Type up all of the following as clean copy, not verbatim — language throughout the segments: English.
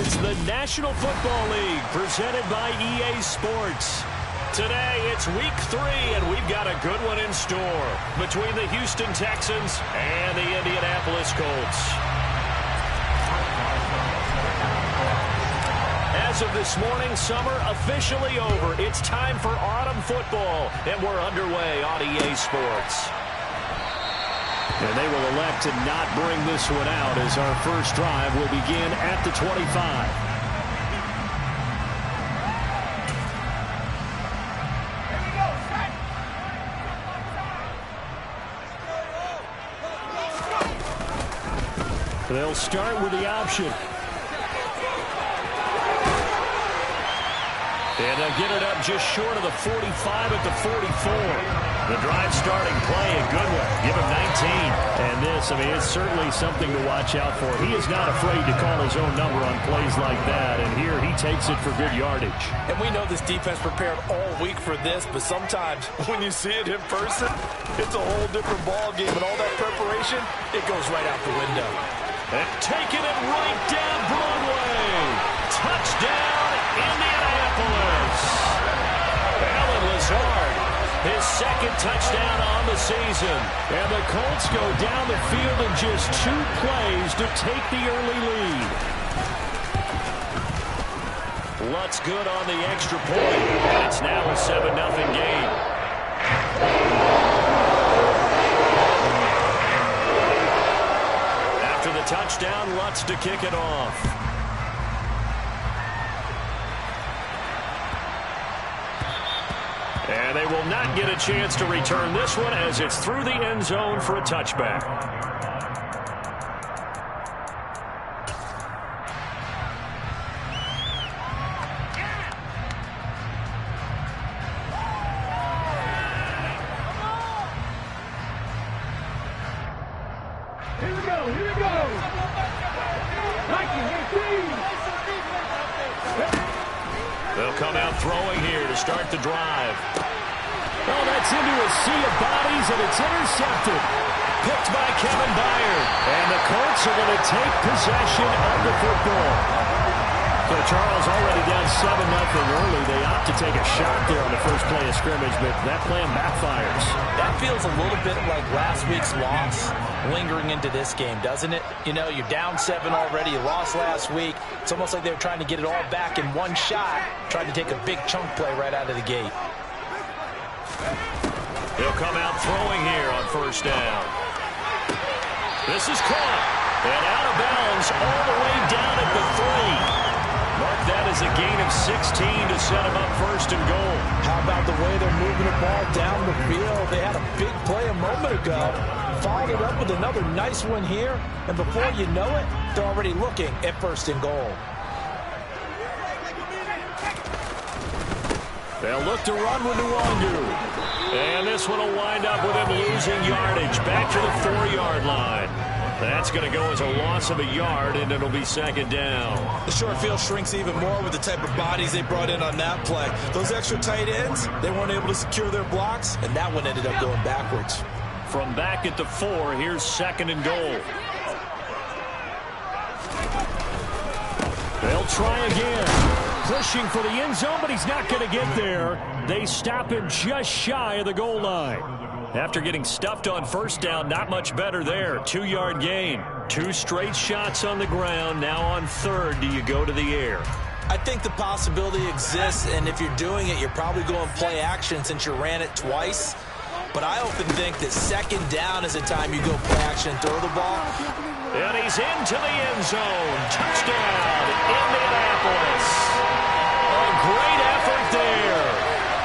is the National Football League, presented by EA Sports. Today, it's Week 3, and we've got a good one in store between the Houston Texans and the Indianapolis Colts. As of this morning, summer officially over. It's time for autumn football, and we're underway on EA Sports. And they will elect to not bring this one out as our first drive will begin at the 25. They'll start with the option. And they'll get it up just short of the 45 at the 44. The drive starting play, a good one. Give him 19. And this, it's certainly something to watch out for. He is not afraid to call his own number on plays like that. And here he takes it for good yardage. And we know this defense prepared all week for this, but sometimes when you see it in person, it's a whole different ball game. And all that preparation, it goes right out the window. And taking it right down Broadway. Touchdown, Indianapolis. Allen Lazard, his second touchdown on the season. And the Colts go down the field in just 2 plays to take the early lead. Lutz good on the extra point. And it's now a 7-0 game. Touchdown, Lutz to kick it off. And they will not get a chance to return this one as it's through the end zone for a touchback. They'll come out throwing here to start the drive. Oh, that's into a sea of bodies, and it's intercepted. Picked by Kevin Byard. And the Colts are going to take possession of the football. So Charles already down 7-0 early. They opt to take a shot there on the first play of scrimmage, but that plan backfires. That feels a little bit like last week's loss lingering into this game, doesn't it? You know, you're down 7 already. You lost last week. It's almost like they're trying to get it all back in one shot, trying to take a big chunk play right out of the gate. He'll come out throwing here on first down. This is caught. And out of bounds all the way down at the 3. Mark that as a gain of 16 to set him up first and goal. How about the way they're moving the ball down the field? They had a big play a moment ago. Followed it up with another nice one here. And before you know it, they're already looking at first and goal. They'll look to run with Nwangu. And this one will wind up with him losing yardage back to the 4-yard line. That's going to go as a loss of a yard, and it'll be second down. The short field shrinks even more with the type of bodies they brought in on that play. Those extra tight ends, they weren't able to secure their blocks, and that one ended up going backwards. From back at the 4, here's second and goal. They'll try again. Pushing for the end zone, but he's not going to get there. They stop him just shy of the goal line. After getting stuffed on first down, not much better there. 2-yard gain. 2 straight shots on the ground. Now on third, do you go to the air? I think the possibility exists, and if you're doing it, you're probably going play action since you ran it twice. But I often think that second down is the time you go play action and throw the ball. And he's into the end zone. Touchdown, Indianapolis. A great effort there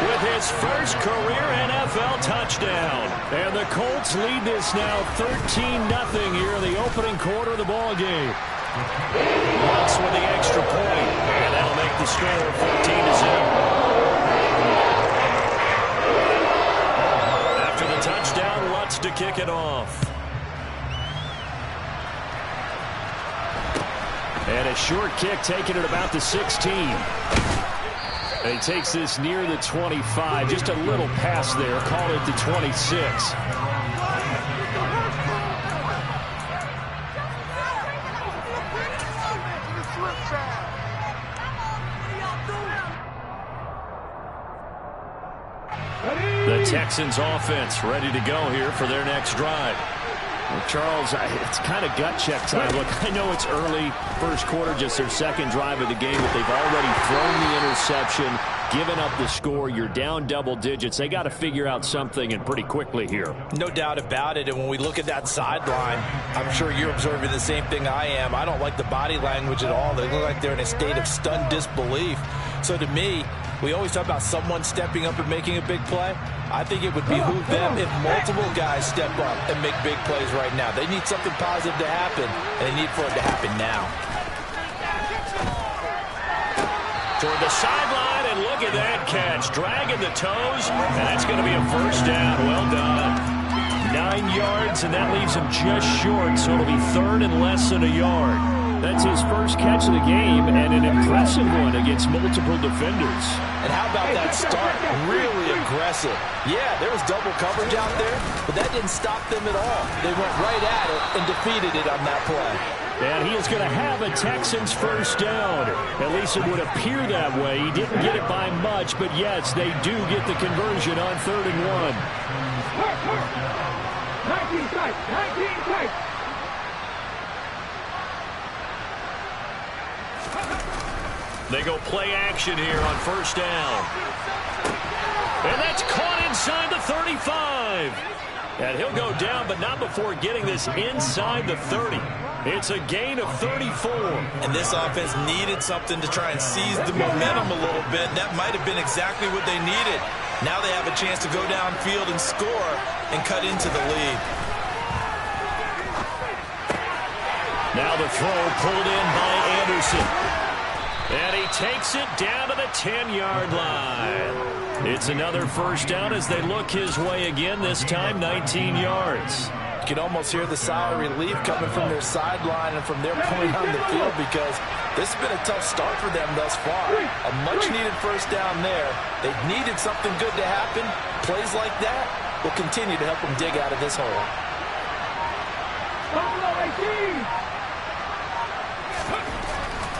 with his first career NFL touchdown. And the Colts lead this now 13-0 here in the opening quarter of the ball game. Lutz with the extra point, and that'll make the score 14-0. After the touchdown, Lutz to kick it off. And a short kick taken at about the 16. And he takes this near the 25. Just a little pass there. Call it the 26. The Texans offense ready to go here for their next drive. Well, Charles, it's kind of gut check time. Look, I know it's early, first quarter, just their second drive of the game, but they've already thrown the interception, given up the score. You're down double digits. They got to figure out something, and pretty quickly here. No doubt about it. And when we look at that sideline, I'm sure you're observing the same thing I am. I don't like the body language at all. They look like they're in a state of stunned disbelief. So to me, we always talk about someone stepping up and making a big play. I think it would behoove them if multiple guys step up and make big plays right now. They need something positive to happen, and they need for it to happen now. Toward the sideline, and look at that catch. Dragging the toes, and that's going to be a first down. Well done. 9 yards, and that leaves him just short, so it'll be third and less than a yard. That's his first catch of the game, and an impressive one against multiple defenders. And how about that start? Really aggressive. Yeah, there was double coverage out there, but that didn't stop them at all. They went right at it and defeated it on that play. And he is going to have a Texans first down. At least it would appear that way. He didn't get it by much, but yes, they do get the conversion on 3rd and 1. 19 sight, 19 sight. They go play action here on first down. And that's caught inside the 35. And he'll go down, but not before getting this inside the 30. It's a gain of 34. And this offense needed something to try and seize the momentum a little bit. That might have been exactly what they needed. Now they have a chance to go downfield and score and cut into the lead. Now the throw pulled in by Anderson. And he takes it down to the 10-yard line. It's another first down as they look his way again, this time 19 yards. You can almost hear the sigh of relief coming from their sideline and from their point on the field, because this has been a tough start for them thus far. A much-needed first down there. They've needed something good to happen. Plays like that will continue to help them dig out of this hole.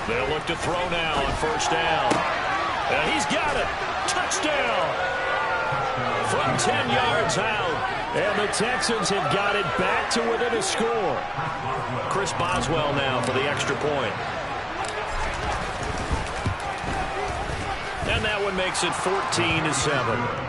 They'll look to throw now on first down. And he's got it. Touchdown. From 10 yards out. And the Texans have got it back to within a score. Chris Boswell now for the extra point. And that one makes it 14-7.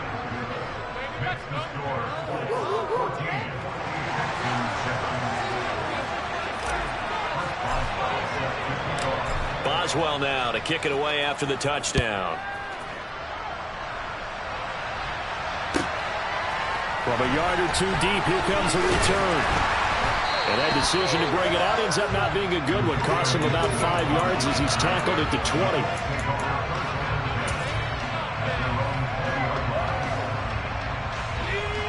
Boswell now to kick it away after the touchdown. From a yard or two deep, here comes the return. And that decision to bring it out ends up not being a good one. Costs him about 5 yards as he's tackled at the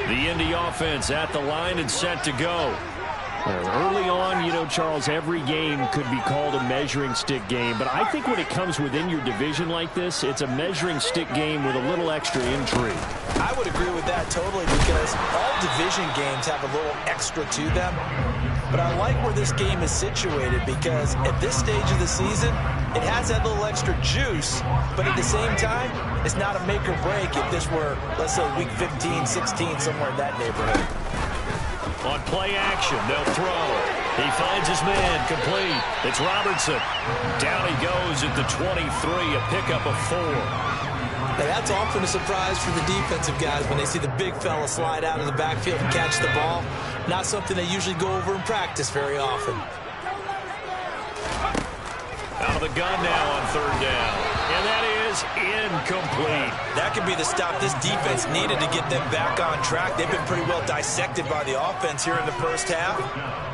20. The Indy offense at the line and set to go. Early on, you know, Charles, every game could be called a measuring stick game. But I think when it comes within your division like this, it's a measuring stick game with a little extra intrigue. I would agree with that totally, because all division games have a little extra to them. But I like where this game is situated, because at this stage of the season, it has that little extra juice. But at the same time, it's not a make or break if this were, let's say, week 15, 16, somewhere in that neighborhood. On play action, they'll throw. He finds his man, complete. It's Robertson. Down he goes at the 23, a pickup of 4. Now that's often a surprise for the defensive guys when they see the big fella slide out of the backfield and catch the ball. Not something they usually go over in practice very often. Out of the gun now on third down. And that is incomplete. That could be the stop this defense needed to get them back on track. They've been pretty well dissected by the offense here in the first half.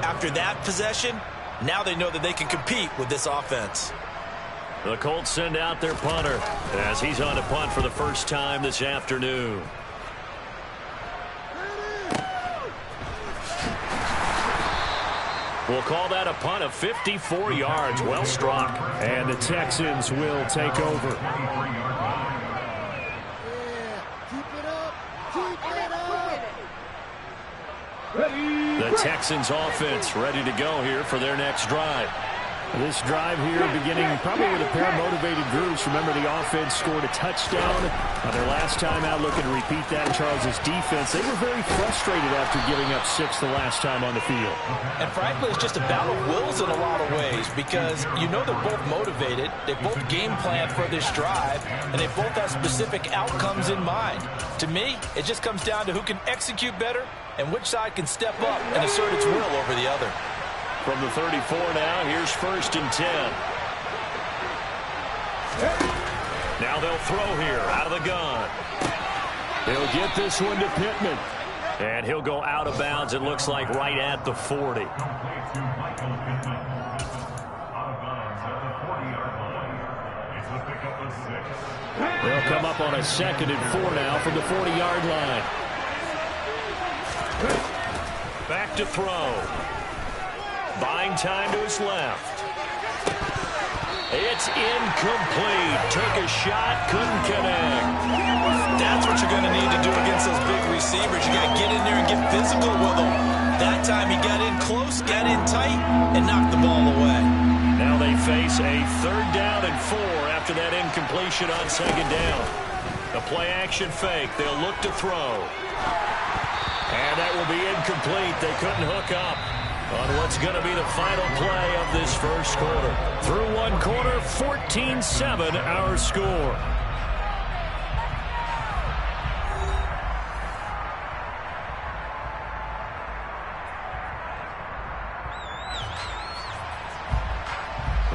After that possession, now they know that they can compete with this offense. The Colts send out their punter as he's on to punt for the first time this afternoon. We'll call that a punt of 54 yards. Well struck. And the Texans will take over. The Texans offense ready to go here for their next drive. This drive here beginning probably with a pair of motivated groups. Remember, the offense scored a touchdown on their last time out, looking to repeat that in Charles' defense. They were very frustrated after giving up 6 the last time on the field. And frankly, it's just a battle of wills in a lot of ways because you know they're both motivated, they both game plan for this drive, and they both have specific outcomes in mind. To me, it just comes down to who can execute better and which side can step up and assert its will over the other. From the 34 now, here's 1st and 10. Now they'll throw here out of the gun. He'll get this one to Pittman. And he'll go out of bounds, it looks like, right at the 40. They'll come up on a 2nd and 4 now from the 40-yard line. Back to throw. Buying time to his left. It's incomplete. Took a shot, couldn't connect. That's what you're going to need to do against those big receivers. You got to get in there and get physical with them. That time he got in close, got in tight, and knocked the ball away. Now they face a 3rd down and 4 after that incompletion on 2nd down. The play-action fake. They'll look to throw. And that will be incomplete. They couldn't hook up on what's going to be the final play of this first quarter. Through one quarter, 14-7 our score.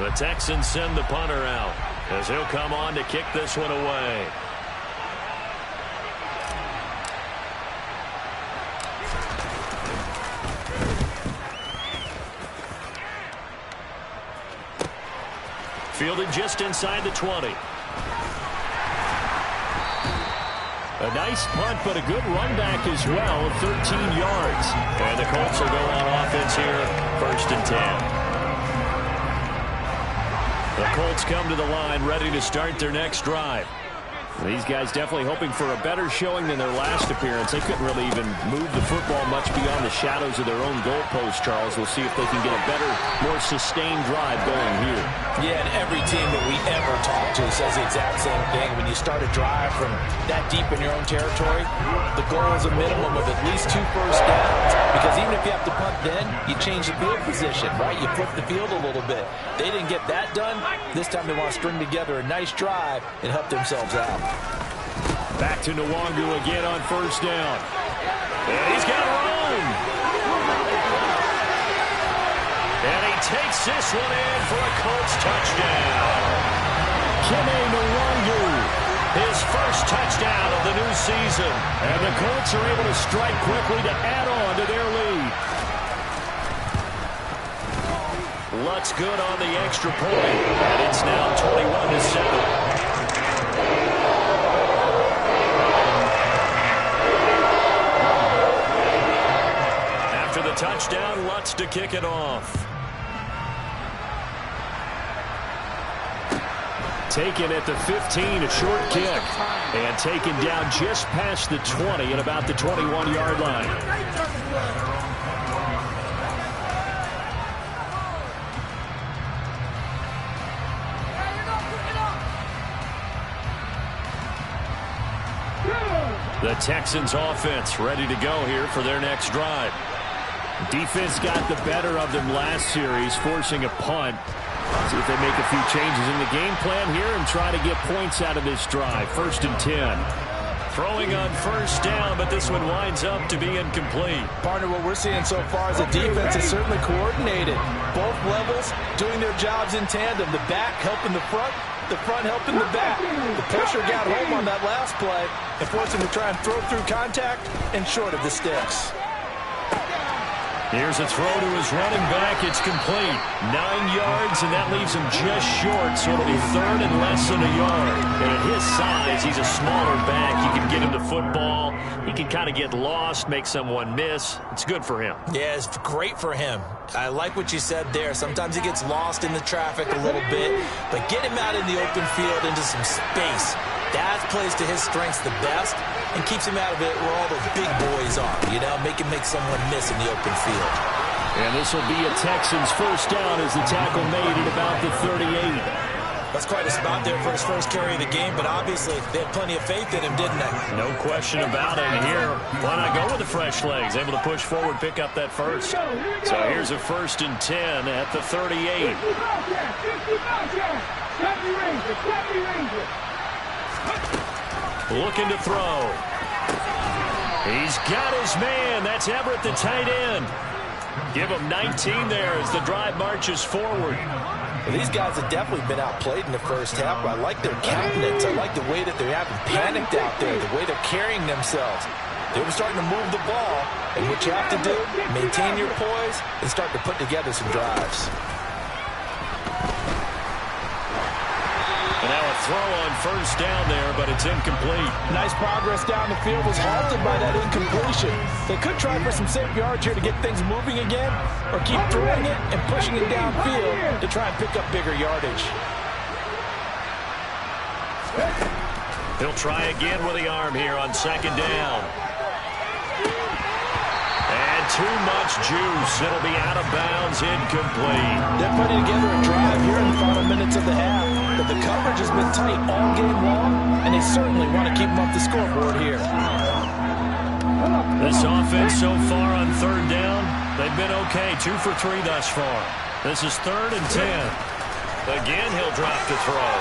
The Texans send the punter out as he'll come on to kick this one away. Fielded just inside the 20. A nice punt, but a good run back as well, 13 yards. And the Colts will go on offense here, 1st and 10. The Colts come to the line, ready to start their next drive. These guys definitely hoping for a better showing than their last appearance. They couldn't really even move the football much beyond the shadows of their own goalpost, Charles. We'll see if they can get a better, more sustained drive going here. Yeah, and every team that we ever talk to says the exact same thing. When you start a drive from that deep in your own territory, the goal is a minimum of at least 2 first downs. Because even if you have to punt then, you change the field position, right? You flip the field a little bit. They didn't get that done. This time they want to string together a nice drive and help themselves out. Back to Nwangu again on 1st down. And he's got room. And he takes this one in for a Colts touchdown. Kene Nwangu, his first touchdown of the new season. And the Colts are able to strike quickly to add on to their lead. Lutz good on the extra point. And it's now 21-7. Touchdown, Lutz to kick it off. Taken at the 15, a short kick. And taken down just past the 20 at about the 21-yard line. The Texans offense ready to go here for their next drive. Defense got the better of them last series, forcing a punt. See if they make a few changes in the game plan here and try to get points out of this drive. 1st and 10. Throwing on 1st down, but this one winds up to be incomplete. Partner, what we're seeing so far is the defense is certainly coordinated. Both levels doing their jobs in tandem. The back helping the front helping the back. The pressure got home on that last play and forced him to try and throw through contact and short of the sticks. Here's a throw to his running back. It's complete. 9 yards, and that leaves him just short. So it'll be 3rd and less than a yard. And at his size, he's a smaller back. You can get him the football. He can kind of get lost, make someone miss. It's good for him. Yeah, it's great for him. I like what you said there. Sometimes he gets lost in the traffic a little bit. But get him out in the open field into some space. That plays to his strengths the best and keeps him out of it where all those big boys are, you know, make someone miss in the open field. And this will be a Texans first down as the tackle made at about the 38. That's quite a spot there for his first carry of the game, but obviously they had plenty of faith in him, didn't they? No question about it. And here, why not go with the fresh legs? Able to push forward, pick up that first. So here's a 1st and 10 at the 38. Looking to throw. He's got his man. That's Everett, the tight end. Give him 19 there as the drive marches forward. Well, these guys have definitely been outplayed in the first half, but I like their countenance. I like the way that they're having panicked out there, the way they're carrying themselves. They were starting to move the ball, and what you have to do, maintain your poise and start to put together some drives. And now a throw on first down there, but it's incomplete. Nice progress down the field was halted by that incompletion. They could try for some safe yards here to get things moving again, or keep throwing it and pushing it downfield to try and pick up bigger yardage. He'll try again with the arm here on 2nd down. And too much juice. It'll be out of bounds, incomplete. They're putting together a drive here in the final minutes of the half, but the coverage has been tight all game long, and they certainly want to keep them off the scoreboard here. This offense so far on 3rd down, they've been okay. 2 for 3 thus far. This is 3rd and 10. Again, he'll drop the throw.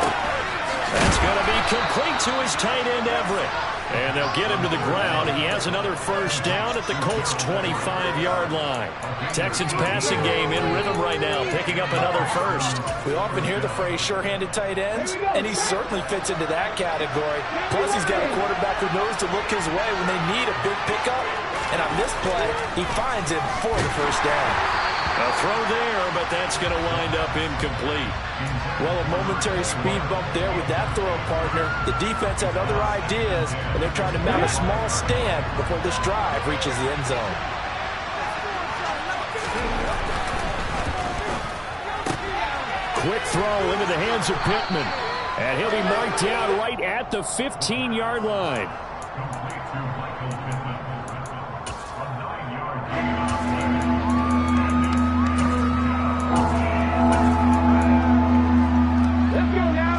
That's going to be complete to his tight end, Everett. And they'll get him to the ground. He has another first down at the Colts' 25-yard line. Texans passing game in rhythm right now, picking up another first. We often hear the phrase sure-handed tight ends, and he certainly fits into that category. Plus, he's got a quarterback who knows to look his way when they need a big pickup. And on this play, he finds him for the first down. A throw there, but that's going to wind up incomplete. Well, a momentary speed bump there with that throw partner. The defense had other ideas, and they're trying to mount a small stand before this drive reaches the end zone. Quick throw into the hands of Pittman. And he'll be marked down right at the 15-yard line.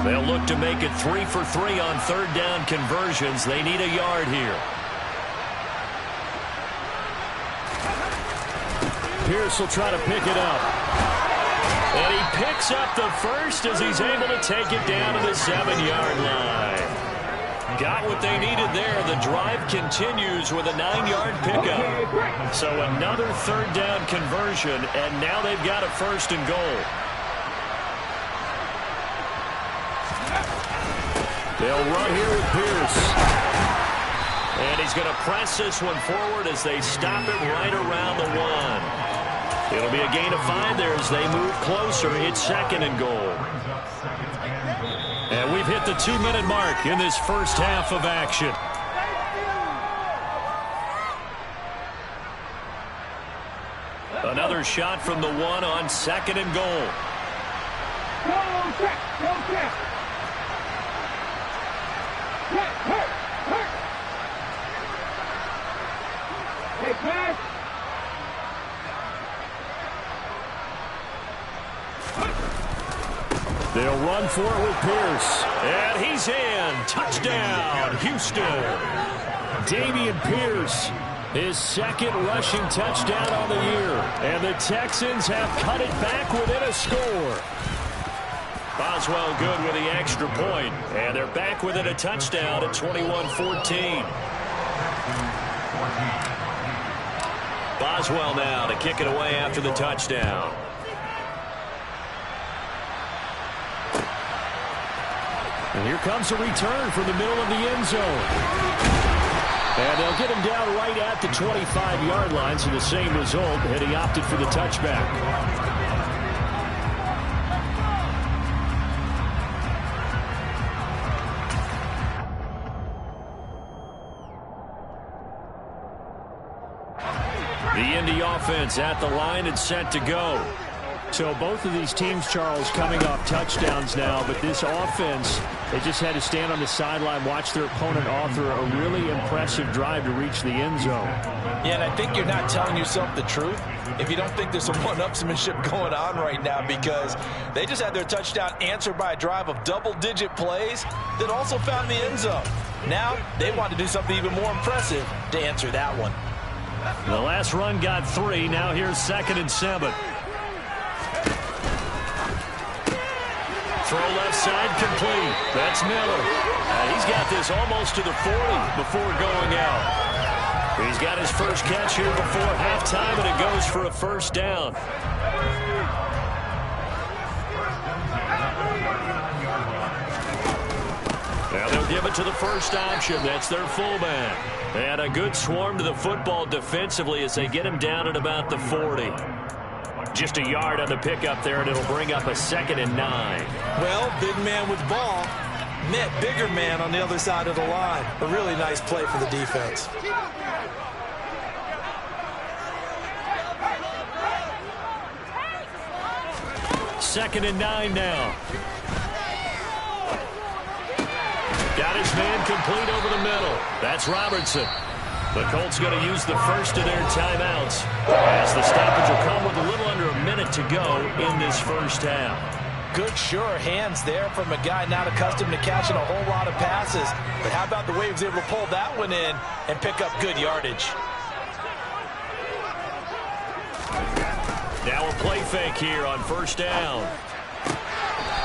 They'll look to make it 3 for 3 on 3rd down conversions. They need a yard here. Pierce will try to pick it up. And he picks up the first as he's able to take it down to the 7-yard line. Got what they needed there. The drive continues with a 9-yard pickup. So another 3rd down conversion, and now they've got a 1st and goal. They'll run here with Pierce. And he's going to press this one forward as they stop it right around the 1. It'll be a gain of 5 there as they move closer. It's 2nd and goal. And we've hit the 2-minute mark in this first half of action. Another shot from the 1 on 2nd and goal. They'll run for it with Pierce. And he's in. Touchdown, Houston. Dameon Pierce, his 2nd rushing touchdown on the year. And the Texans have cut it back within a score. Boswell good with the extra point. And they're back within a touchdown at 21-14. Boswell now to kick it away after the touchdown. And here comes a return from the middle of the end zone. And they'll get him down right at the 25-yard line, so the same result, and he opted for the touchback. The Indy offense at the line and set to go. So both of these teams, Charles, coming off touchdowns now, but this offense, they just had to stand on the sideline, watch their opponent author a really impressive drive to reach the end zone. Yeah, and I think you're not telling yourself the truth if you don't think there's some one-upsmanship going on right now, because they just had their touchdown answered by a drive of double-digit plays that also found the end zone. Now they want to do something even more impressive to answer that one. The last run got 3. Now here's 2nd and 7. Throw left side complete. That's Miller. He's got this almost to the 40 before going out. He's got his first catch here before halftime, and it goes for a first down. Now they'll give it to the first option. That's their fullback. And a good swarm to the football defensively as they get him down at about the 40. Just a yard on the pickup there, and it'll bring up a 2nd and 9. Well, big man with ball met bigger man on the other side of the line. A really nice play for the defense. Second and 9 now. Got his man complete over the middle. That's Robertson. The Colts going to use the first of their timeouts as the stoppage will come with a little under a minute to go in this first half. Good, sure hands there from a guy not accustomed to catching a whole lot of passes. But how about the way he was able to pull that one in and pick up good yardage? Now a play fake here on first down.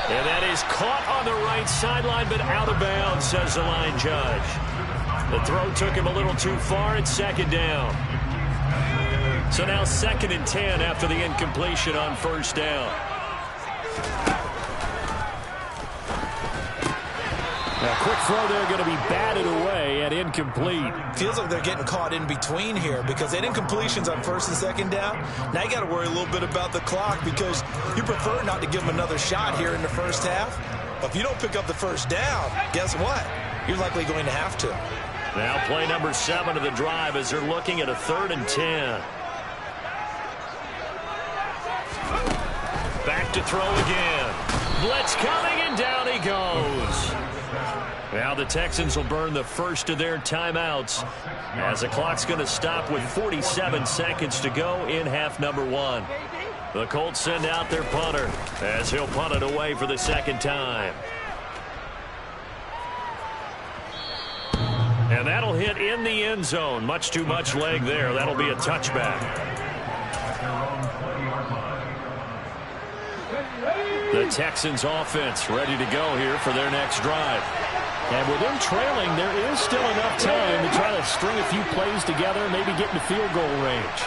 And that is caught on the right sideline, but out of bounds, says the line judge. The throw took him a little too far. It's 2nd down. So now 2nd and 10 after the incompletion on first down. A quick throw there going to be batted away and incomplete. Feels like they're getting caught in between here because they had incompletions on 1st and 2nd down. Now you got to worry a little bit about the clock because you prefer not to give them another shot here in the first half. But if you don't pick up the first down, guess what? You're likely going to have to. Now play number 7 of the drive as they're looking at a 3rd and 10. Back to throw again. Blitz coming, and down he goes. Now the Texans will burn the first of their timeouts as the clock's going to stop with 47 seconds to go in half number 1. The Colts send out their punter as he'll punt it away for the 2nd time. And that'll hit in the end zone. Much too much leg there. That'll be a touchback. The Texans offense ready to go here for their next drive. And with them trailing, there is still enough time to try to string a few plays together, maybe get into field goal range.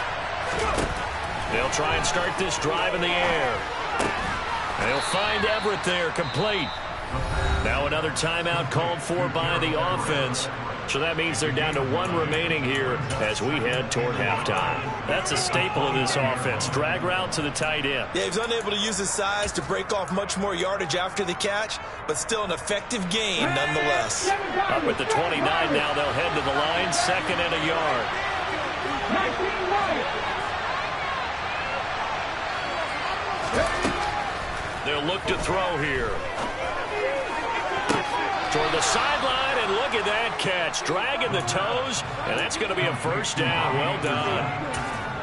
They'll try and start this drive in the air. They'll find Everett there, complete. Now another timeout called for by the offense. So that means they're down to 1 remaining here as we head toward halftime. That's a staple of this offense. Drag route to the tight end. Yeah, he's unable to use his size to break off much more yardage after the catch, but still an effective gain nonetheless. Up at the 29 now, they'll head to the line, 2nd and a yard. They'll look to throw here. Toward the sideline, and look at that catch. Dragging the toes, and that's going to be a first down. Well done.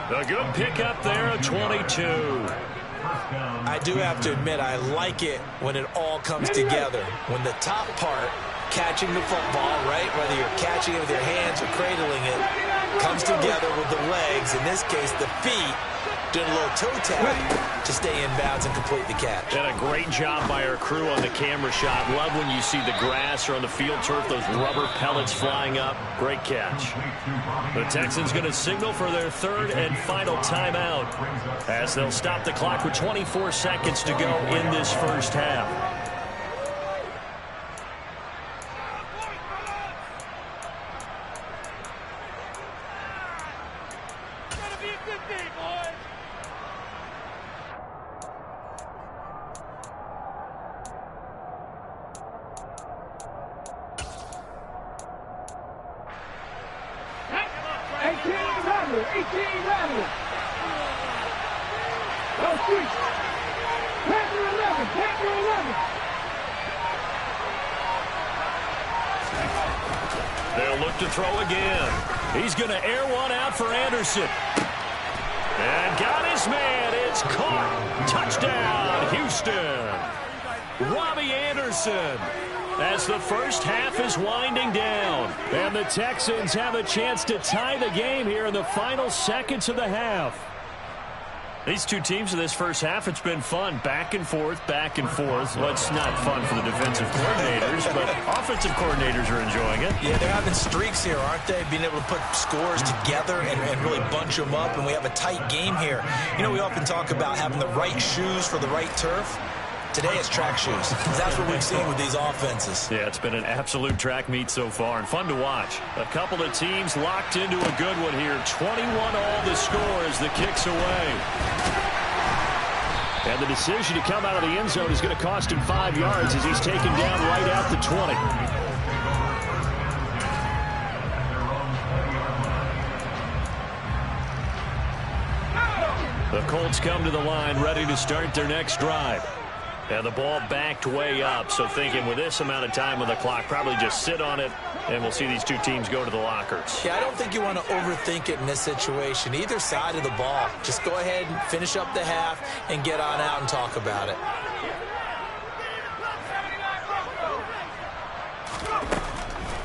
A good pickup there at 22. I do have to admit, I like it when it all comes together. When the top part, catching the football, right, whether you're catching it with your hands or cradling it, comes together with the legs, in this case the feet, doing a little toe tap to stay in bounds and complete the catch. And a great job by our crew on the camera shot. Love when you see the grass or on the field turf, those rubber pellets flying up. Great catch. The Texans going to signal for their 3rd and final timeout as they'll stop the clock with 24 seconds to go in this first half. Take your 11. They'll look to throw again. He's going to air one out for Anderson. And got his man. It's caught. Touchdown, Houston. Robbie Anderson. As the first half is winding down. And the Texans have a chance to tie the game here in the final seconds of the half. These two teams in this first half, it's been fun. Back and forth, back and forth. Well, it's not fun for the defensive coordinators, but offensive coordinators are enjoying it. Yeah, they're having streaks here, aren't they? Being able to put scores together and really bunch them up, and we have a tight game here. You know, we often talk about having the right shoes for the right turf. Today it's track shoes. That's what we've seen with these offenses. Yeah, it's been an absolute track meet so far and fun to watch. A couple of teams locked into a good one here. 21 all the score as the kick's away. And the decision to come out of the end zone is going to cost him 5 yards as he's taken down right out the 20. The Colts come to the line ready to start their next drive. And the ball backed way up, so thinking with this amount of time on the clock, probably just sit on it, and we'll see these two teams go to the lockers. Yeah, I don't think you want to overthink it in this situation. Either side of the ball. Just go ahead and finish up the half and get on out and talk about it.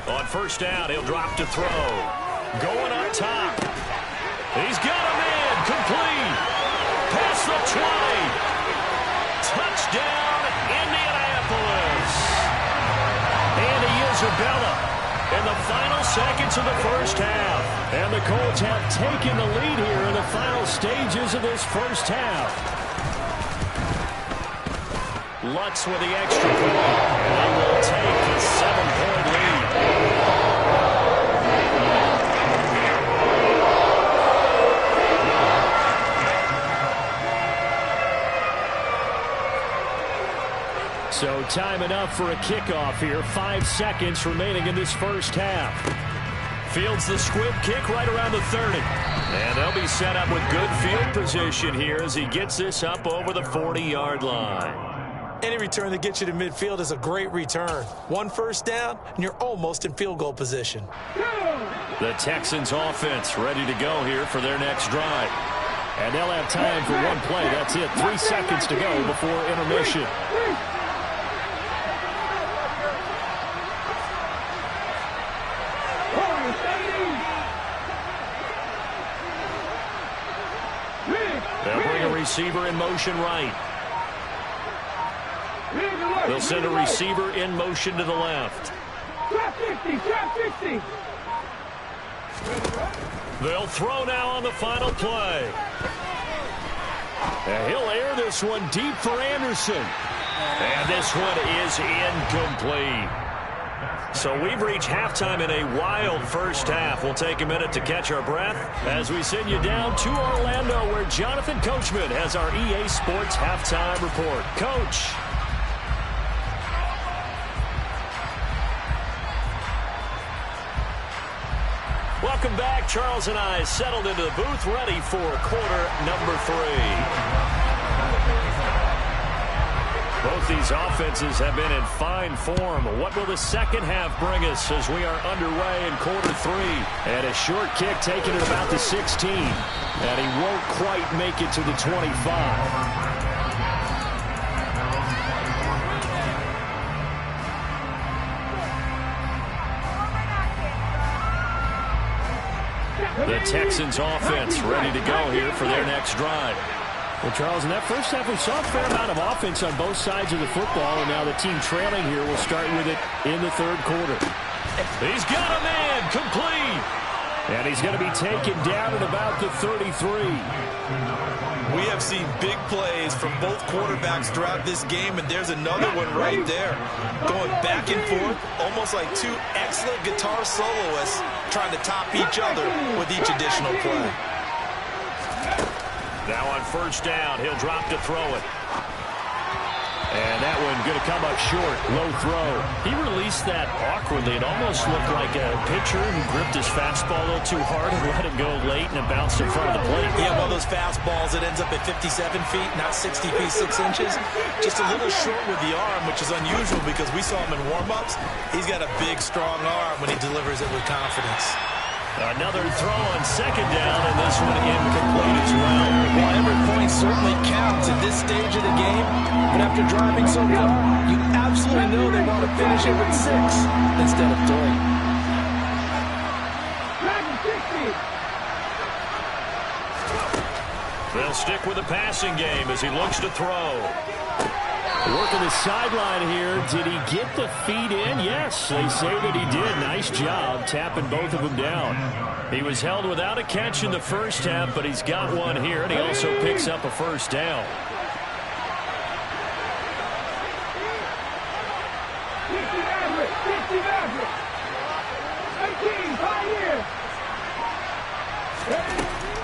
On first down, he'll drop to throw. Going up top. He's got him in. Complete. Past the 20. Touchdown, Indianapolis. Andy Isabella in the final seconds of the first half. And the Colts have taken the lead here in the final stages of this first half. Lutz with the extra point. And they will take the 7-point lead. So time enough for a kickoff here. 5 seconds remaining in this first half. Fields the squib kick right around the 30. And they'll be set up with good field position here as he gets this up over the 40-yard line. Any return that gets you to midfield is a great return. 1 first down, and you're almost in field goal position. The Texans offense ready to go here for their next drive. And they'll have time for one play. That's it. 3 seconds to go before intermission. They'll bring a receiver in motion right. They'll send a receiver in motion to the left. Trap 50, trap 50. They'll throw now on the final play. And he'll air this one deep for Anderson. And this one is incomplete. So we've reached halftime in a wild first half. We'll take a minute to catch our breath as we send you down to Orlando, where Jonathan Coachman has our EA Sports halftime report. Coach. Welcome back. Charles and I settled into the booth, ready for quarter number 3. Both these offenses have been in fine form. What will the second half bring us as we are underway in quarter 3? And a short kick taken at about the 16. And he won't quite make it to the 25. The Texans offense ready to go here for their next drive. Well, Charles, in that first half, we saw a fair amount of offense on both sides of the football, and now the team trailing here will start with it in the third quarter. He's got a man complete. And he's going to be taken down at about the 33. We have seen big plays from both quarterbacks throughout this game, and there's another one right there. Going back and forth, almost like two excellent guitar soloists trying to top each other with each additional play. Now on first down, he'll drop to throw it. And that and going to come up short. Low throw. He released that awkwardly. It almost looked like a pitcher who gripped his fastball a little too hard and let it go late, and it bounced in front of the plate. Yeah, one of those fastballs that ends up at 57 feet, not 60 feet, 6 inches. Just a little short with the arm, which is unusual because we saw him in warm-ups. He's got a big, strong arm when he delivers it with confidence. Another throw on second down, and this one incomplete as well. Well, every point certainly counts at this stage of the game, but after driving so far, you absolutely know they want to finish it with 6 instead of 3. They'll stick with the passing game as he looks to throw. Working the sideline here. Did he get the feet in? Yes, they say that he did. Nice job tapping both of them down. He was held without a catch in the first half, but he's got one here, and he also picks up a first down.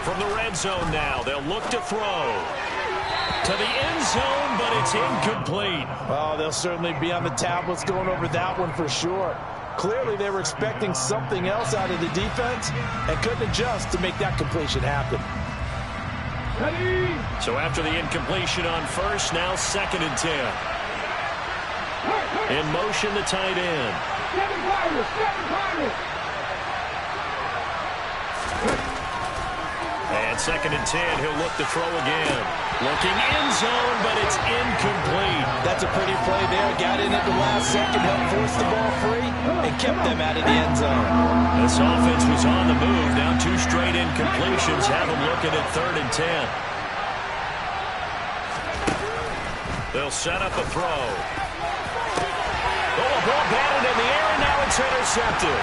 From the red zone now, they'll look to throw. To the end zone, but it's incomplete. Oh, they'll certainly be on the tablets going over that one for sure. Clearly, they were expecting something else out of the defense and couldn't adjust to make that completion happen. So after the incompletion on first, now 2nd and 10. In motion, the tight end. And 2nd and 10, he'll look to throw again. Looking end zone, but it's incomplete. That's a pretty play there. Got in at the last second, helped force the ball free, and kept them out of the end zone. This offense was on the move. Now 2 straight incompletions have them looking at 3rd and 10. They'll set up a throw. Oh, a ball batted in the air, and now it's intercepted.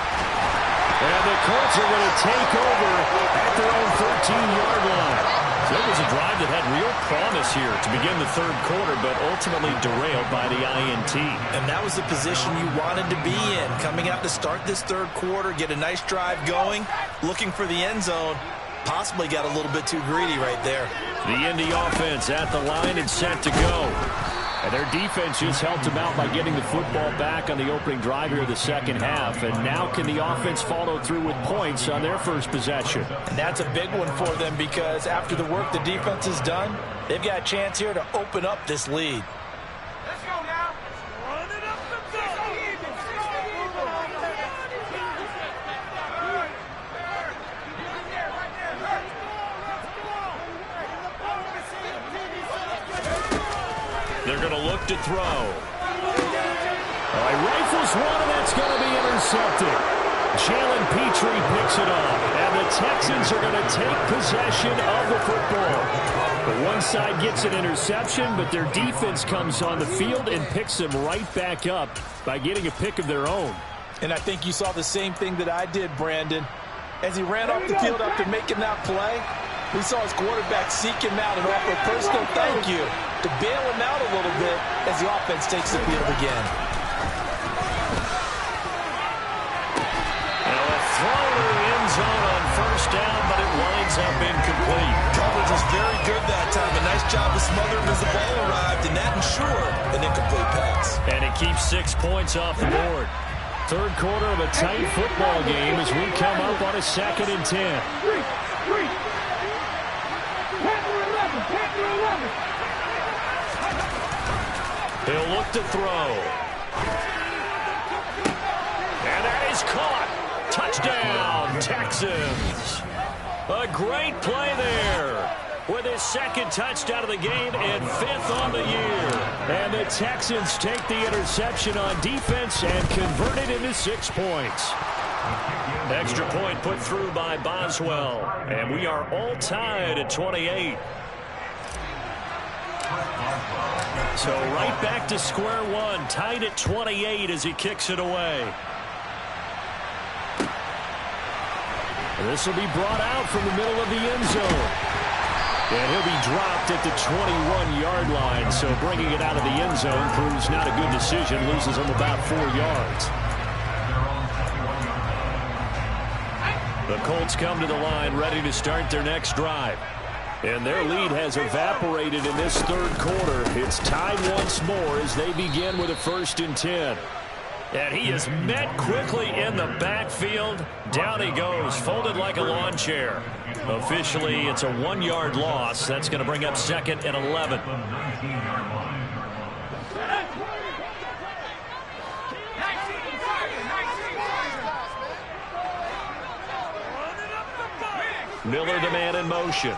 And the Colts are going to take over at their own 13-yard line. So it was a drive that had real promise here to begin the 3rd quarter, but ultimately derailed by the INT. And that was the position you wanted to be in. Coming out to start this 3rd quarter, get a nice drive going, looking for the end zone. Possibly got a little bit too greedy right there. The Indy offense at the line and set to go. And their defense just helped them out by getting the football back on the opening drive here of the 2nd half. And now can the offense follow through with points on their first possession? And that's a big one for them because after the work the defense has done, they've got a chance here to open up this lead. Let's go now. Run it up the field. They're going to look to throw. All right, rifles one, and that's going to be intercepted. Jalen Petrie picks it up, and the Texans are going to take possession of the football. But one side gets an interception, but their defense comes on the field and picks them right back up by getting a pick of their own. And I think you saw the same thing that I did, Brandon. As he ran off the field after making that play, we saw his quarterback seek him out and offer a personal thank you to bail him out a little bit as the offense takes the field again. Now a throw to the end zone on first down, but it winds up incomplete. Coverage was very good that time. A nice job to smother him as the ball arrived, and that ensured an incomplete pass. And it keeps 6 points off the board. 3rd quarter of a tight football game as we come up on a 2nd and 10. He'll look to throw. And that is caught. Touchdown, Texans. A great play there with his 2nd touchdown of the game and 5th on the year. And the Texans take the interception on defense and convert it into 6 points. Extra point put through by Boswell. And we are all tied at 28. So right back to square one, tied at 28 as he kicks it away. This will be brought out from the middle of the end zone. And he'll be dropped at the 21-yard line, so bringing it out of the end zone proves not a good decision, loses him about 4 yards. The Colts come to the line ready to start their next drive. And their lead has evaporated in this third quarter. It's tied once more as they begin with a 1st and 10. And he is met quickly in the backfield. Down he goes, folded like a lawn chair. Officially, it's a 1-yard loss. That's going to bring up 2nd and 11. Miller the man in motion.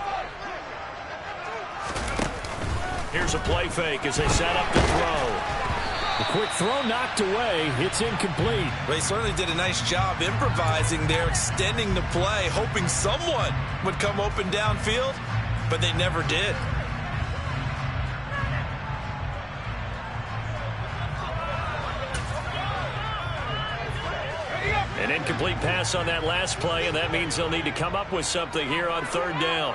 Here's a play fake as they set up to throw. The quick throw knocked away. It's incomplete. They certainly did a nice job improvising there, extending the play, hoping someone would come open downfield, but they never did. An incomplete pass on that last play, and that means they'll need to come up with something here on 3rd down.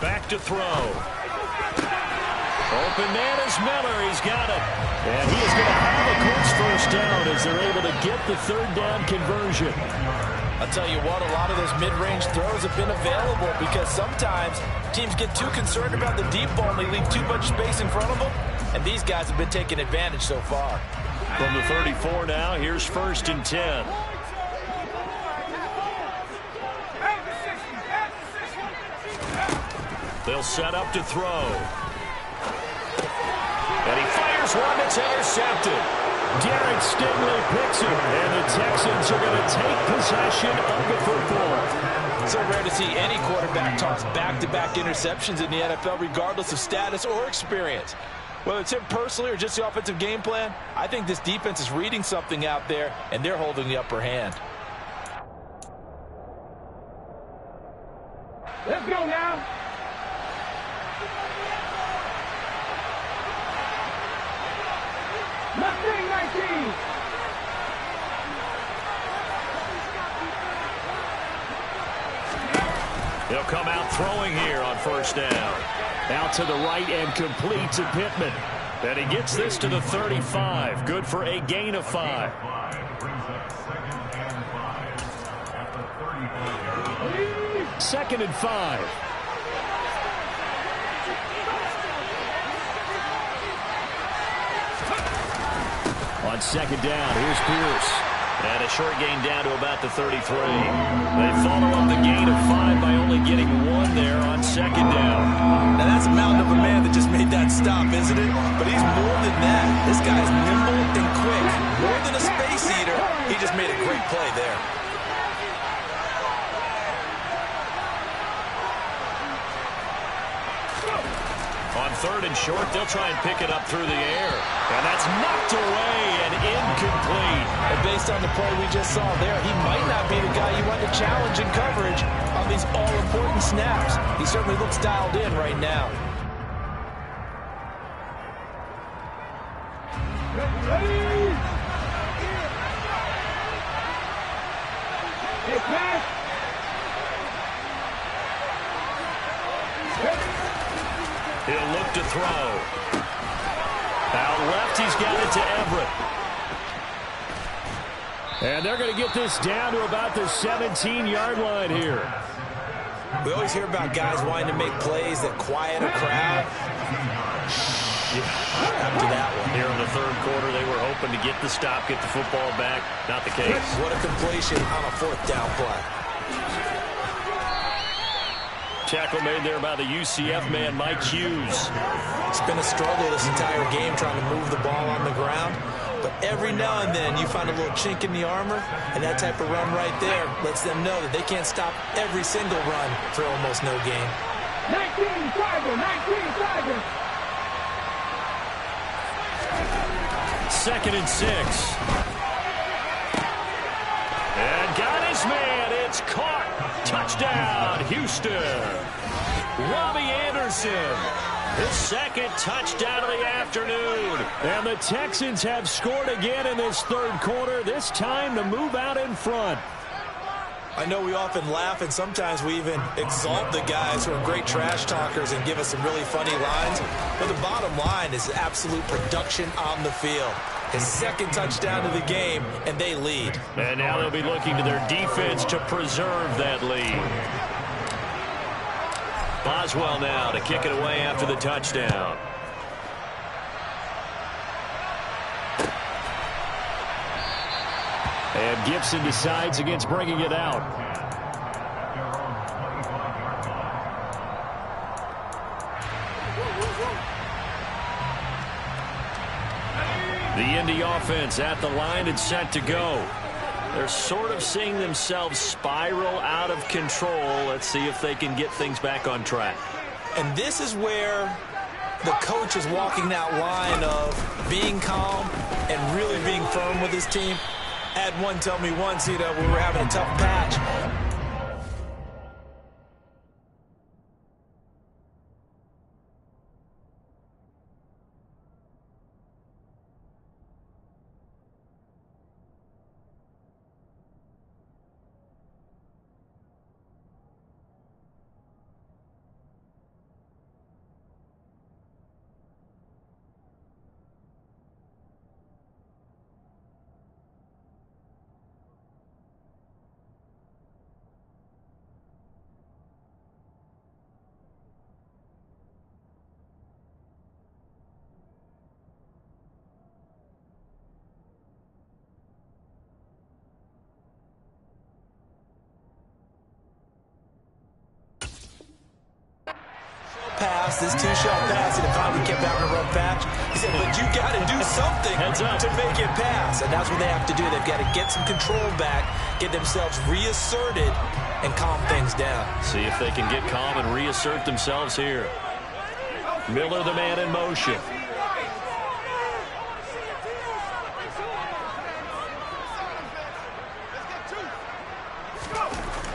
Back to throw. Open man is Miller. He's got it. And he is going to have a close 1st down as they're able to get the 3rd down conversion. I'll tell you what, a lot of those mid-range throws have been available because sometimes teams get too concerned about the deep ball and they leave too much space in front of them. And these guys have been taking advantage so far. From the 34 now, here's 1st and 10. They'll set up to throw. And he fires one that's intercepted. Derek Stingley picks it, and the Texans are going to take possession of the football. So rare to see any quarterback toss back-to-back interceptions in the NFL, regardless of status or experience. Whether it's him personally or just the offensive game plan, I think this defense is reading something out there, and they're holding the upper hand. Let's go now. Mustang 19. They'll come out throwing here on 1st down. Out to the right and complete to Pittman. And he gets this to the 35. Good for a gain of 5. Second and 5. On 2nd down, here's Pierce. And a short gain down to about the 33. They follow up the gain of 5 by only getting 1 there on 2nd down. Now that's a mountain of a man that just made that stop, isn't it? But he's more than that. This guy's nimble and quick. More than a space eater. He just made a great play there. On 3rd and short, they'll try and pick it up through the air. And that's knocked away and incomplete. And based on the play we just saw there, he might not be the guy you want to challenge in coverage on these all-important snaps. He certainly looks dialed in right now. He'll look to throw. Out left, he's got it to Everett. And they're going to get this down to about the 17-yard line here. We always hear about guys wanting to make plays that quiet a crowd. After that one. Here in the 3rd quarter, they were hoping to get the stop, get the football back. Not the case. What a completion on a 4th down play. Tackle made there by the UCF man, Mike Hughes. It's been a struggle this entire game trying to move the ball on the ground. But every now and then you find a little chink in the armor, and that type of run right there lets them know that they can't stop every single run for almost no gain. 19 Tiger, 19 Tiger. 2nd and 6. And got his man. It's caught. Touchdown, Houston. Robbie Anderson. His 2nd touchdown of the afternoon. And the Texans have scored again in this 3rd quarter, this time to move out in front. I know we often laugh, and sometimes we even exalt the guys who are great trash talkers and give us some really funny lines. But the bottom line is absolute production on the field. His second touchdown of the game, and they lead. And now they'll be looking to their defense to preserve that lead. Boswell now to kick it away after the touchdown. And Gibson decides against bringing it out. The Indy offense at the line and set to go. They're sort of seeing themselves spiral out of control. Let's see if they can get things back on track. And this is where the coach is walking that line of being calm and really being firm with his team. I had one tell me once, we were having a tough patch. This two-shot pass, and it finally kept having a rough patch. He said, but you got to do something to make it pass. And that's what they have to do. They've got to get some control back, get themselves reasserted, and calm things down. See if they can get calm and reassert themselves here. Miller, the man in motion.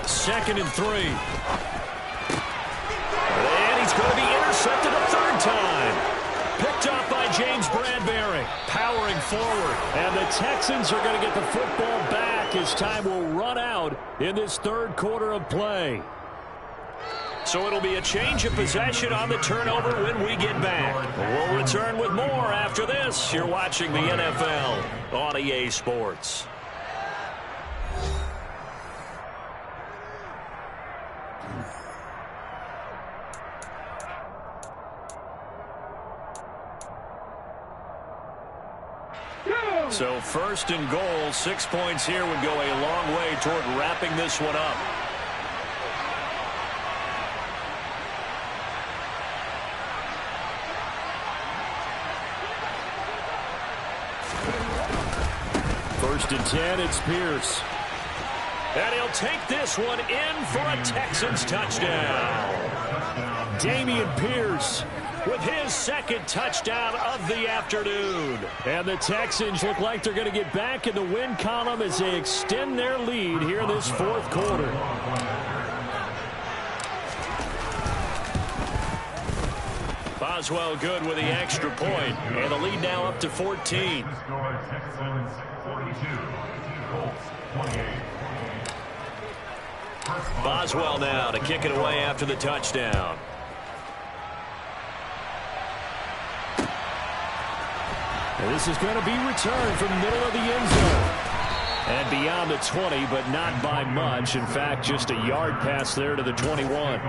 Second and 3. He's going to be intercepted a third time. Picked up by James Bradbury. Powering forward. And the Texans are going to get the football back as time will run out in this third quarter of play. So it'll be a change of possession on the turnover when we get back. We'll return with more after this. You're watching the NFL on EA Sports. So first and goal, 6 points here would go a long way toward wrapping this one up. First and 10, it's Pierce. And he'll take this one in for a Texans touchdown. Dameon Pierce with his second touchdown of the afternoon. And the Texans look like they're going to get back in the win column as they extend their lead here in this fourth quarter. Boswell good with the extra point, and the lead now up to 14. Boswell now to kick it away after the touchdown. And this is going to be returned from the middle of the end zone. And beyond the 20, but not by much. In fact, just a yard pass there to the 21.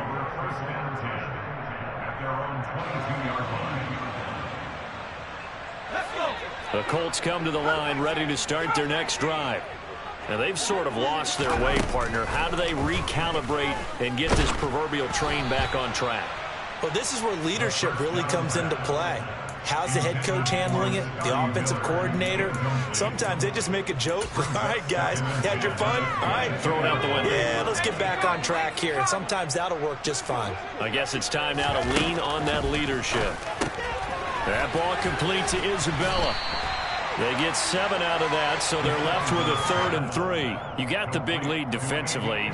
The Colts come to the line ready to start their next drive. Now, they've sort of lost their way, partner. How do they recalibrate and get this proverbial train back on track? Well, this is where leadership really comes into play. How's the head coach handling it? The offensive coordinator? Sometimes they just make a joke. All right, guys, you had your fun? All right. Throw it out the window. Yeah, let's get back on track here. And sometimes that'll work just fine. I guess it's time now to lean on that leadership. That ball complete to Isabella. They get 7 out of that, so they're left with a 3rd and 3. You got the big lead defensively.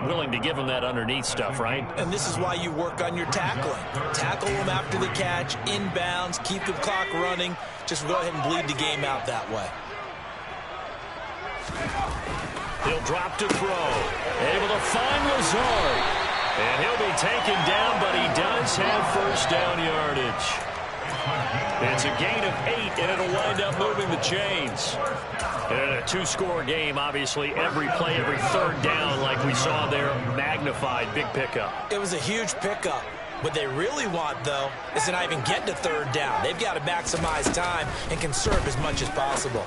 Willing to give them that underneath stuff, right? And this is why you work on your tackling. Tackle them after the catch, inbounds, keep the clock running. Just go ahead and bleed the game out that way. He'll drop to throw. Able to find Lazard. And he'll be taken down, but he does have first down yardage. It's a gain of 8, and it'll wind up moving the chains. And a two-score game, obviously, every play, every third down, like we saw there, magnified, big pickup. It was a huge pickup. What they really want, though, is to not even get to third down. They've got to maximize time and conserve as much as possible.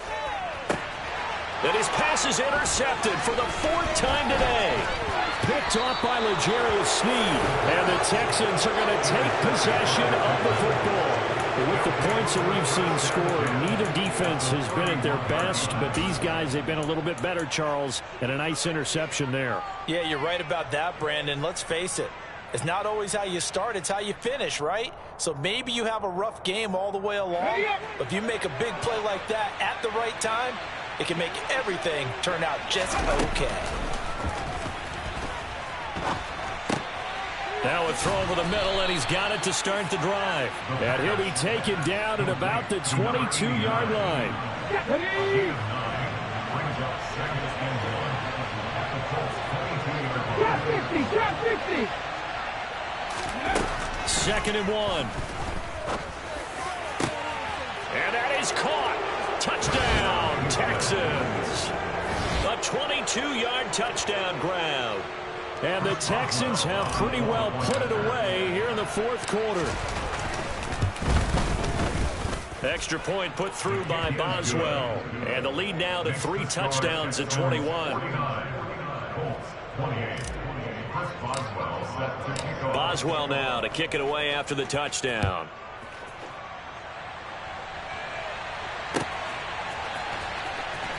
And his pass is intercepted for the 4th time today. Picked off by L'Jarius Sneed. And the Texans are going to take possession of the football. With the points that we've seen scored, neither defense has been at their best, but these guys, they've been a little bit better, Charles, and a nice interception there. Yeah, you're right about that, Brandon. Let's face it. It's not always how you start, it's how you finish, right? So maybe you have a rough game all the way along, but if you make a big play like that at the right time, it can make everything turn out just okay. Now a throw over the middle, and he's got it to start the drive. And he'll be taken down at about the 22-yard line. Second and 1. And that is caught. Touchdown, Texans. A 22-yard touchdown grab. And the Texans have pretty well put it away here in the 4th quarter. Extra point put through by Boswell. And the lead now to 3 touchdowns at 21. Boswell now to kick it away after the touchdown.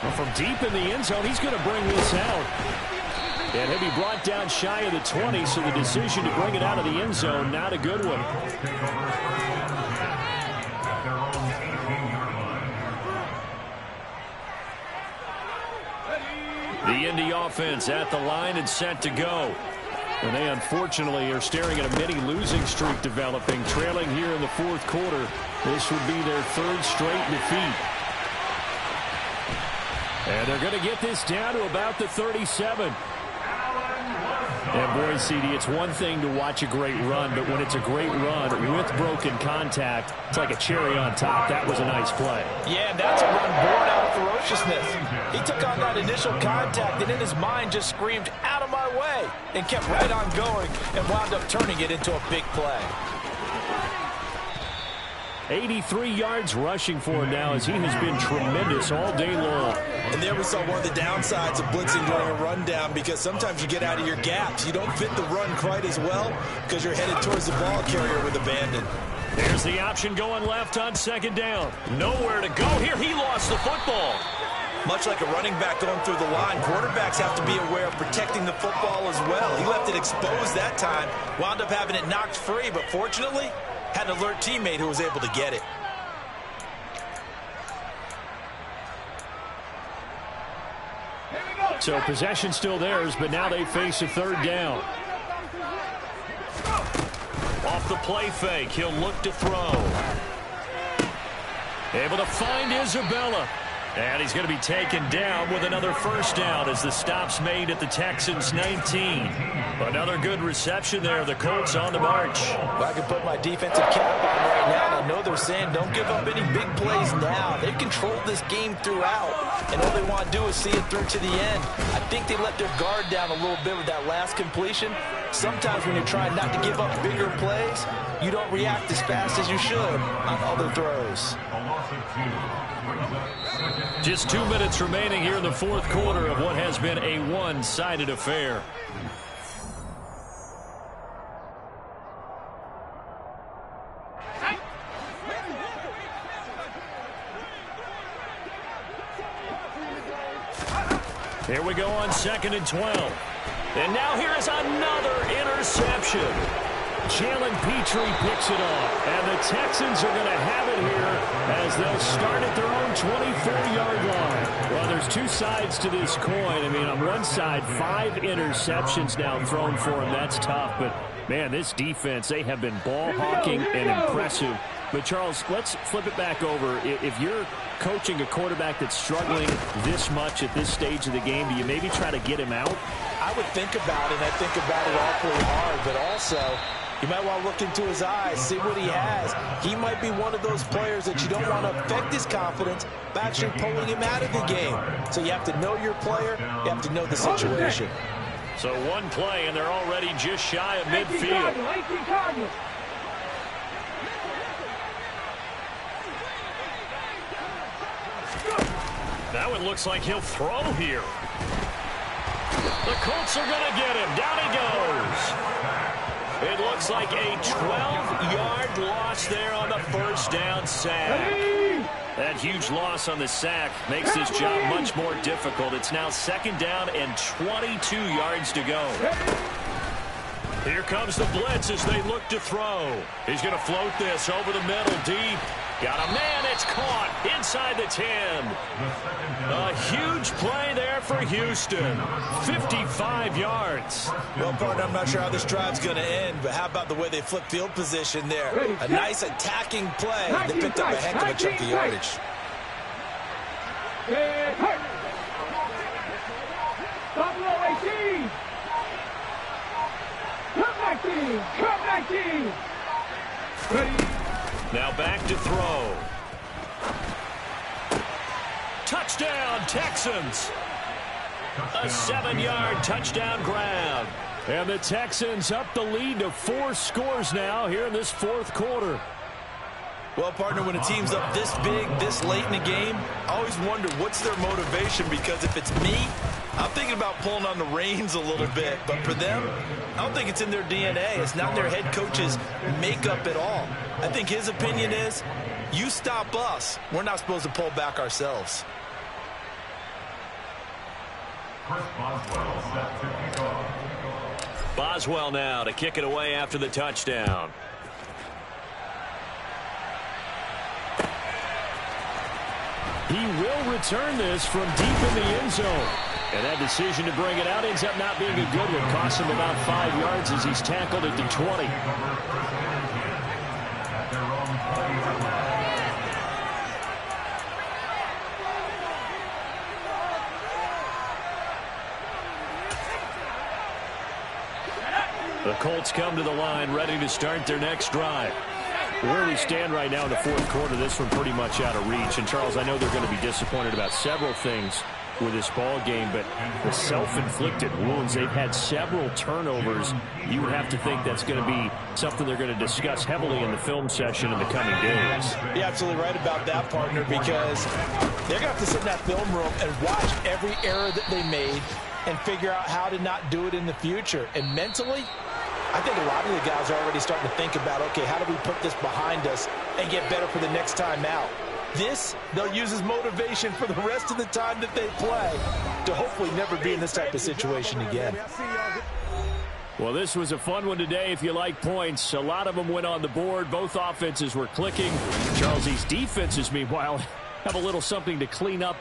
Well, from deep in the end zone, he's going to bring this out. And he'll be brought down shy of the 20, so the decision to bring it out of the end zone, not a good one. The Indy offense at the line and set to go. And they unfortunately are staring at a mini losing streak developing, trailing here in the 4th quarter. This would be their 3rd straight defeat. And they're going to get this down to about the 37. And boy, CD, it's one thing to watch a great run, but when it's a great run with broken contact, it's like a cherry on top. That was a nice play. Yeah, that's a run born out of ferociousness. He took on that initial contact and in his mind just screamed, "Out of my way," and kept right on going and wound up turning it into a big play. 83 yards rushing for him now as he has been tremendous all day long. And there we saw one of the downsides of blitzing during a rundown, because sometimes you get out of your gaps. You don't fit the run quite as well because you're headed towards the ball carrier with abandon. There's the option going left on 2nd down. Nowhere to go here. He lost the football. Much like a running back going through the line, quarterbacks have to be aware of protecting the football as well. He left it exposed that time, wound up having it knocked free, but fortunately, had an alert teammate who was able to get it. So possession still theirs, but now they face a 3rd down. Off the play fake, he'll look to throw. Able to find Isabella. And he's going to be taken down with another first down as the stop's made at the Texans' 19. Another good reception there. The Colts on the march. If I could put my defensive cap on right now, I know they're saying don't give up any big plays now. They've controlled this game throughout, and all they want to do is see it through to the end. I think they let their guard down a little bit with that last completion. Sometimes when you're trying not to give up bigger plays, you don't react as fast as you should on other throws. Just 2 minutes remaining here in the 4th quarter of what has been a one-sided affair. Here we go on 2nd and 12. And now here is another interception. Jalen Petrie picks it off. And the Texans are going to have it here as they'll start at their own 24-yard line. Well, there's 2 sides to this coin. I mean, on one side, 5 interceptions now thrown for him. That's tough. But, man, this defense, they have been ball hawking and impressive. But, Charles, let's flip it back over. If you're coaching a quarterback that's struggling this much at this stage of the game? Do you maybe try to get him out? I would think about it, and I think about it awfully hard, but also you might want to look into his eyes, see what he has. He might be one of those players that you don't want to affect his confidence by actually pulling him out of the game. So you have to know your player. You have to know the situation. So one play, and they're already just shy of midfield. Now it looks like he'll throw here. The Colts are going to get him. Down he goes. It looks like a 12-yard loss there on the first down sack. That huge loss on the sack makes this job much more difficult. It's now 2nd down and 22 yards to go. Here comes the blitz as they look to throw. He's going to float this over the middle deep. Got a man. It's caught inside the 10. A huge play there for Houston. 55 yards. Well, partner, I'm not sure how this drive's going to end, but how about the way they flip field position there? A nice attacking play that picked up a heck of a chunk of yardage. Now back to throw. Touchdown, Texans. A 7-yard touchdown grab. And the Texans up the lead to 4 scores now here in this 4th quarter. Well, partner, when a team's up this big, this late in the game, I always wonder what's their motivation, because if it's me, I'm thinking about pulling on the reins a little bit. But for them, I don't think it's in their DNA. It's not their head coach's makeup at all. I think his opinion is, you stop us, we're not supposed to pull back ourselves. Boswell now to kick it away after the touchdown. He will return this from deep in the end zone. And that decision to bring it out ends up not being a good one. Costs him about 5 yards as he's tackled at the 20. The Colts come to the line, ready to start their next drive. Where we stand right now in the 4th quarter, this one pretty much out of reach. And, Charles, I know they're going to be disappointed about several things with this ball game, but the self-inflicted wounds, they've had several turnovers. You would have to think that's going to be something they're going to discuss heavily in the film session in the coming days. You're absolutely right about that, partner, because they're going to have to sit in that film room and watch every error that they made and figure out how to not do it in the future. And mentally, I think a lot of the guys are already starting to think about, okay, how do we put this behind us and get better for the next time out? This, they'll use as motivation for the rest of the time that they play to hopefully never be in this type of situation again. Well, this was a fun one today if you like points. A lot of them went on the board. Both offenses were clicking. Charles, these defenses, meanwhile, have a little something to clean up.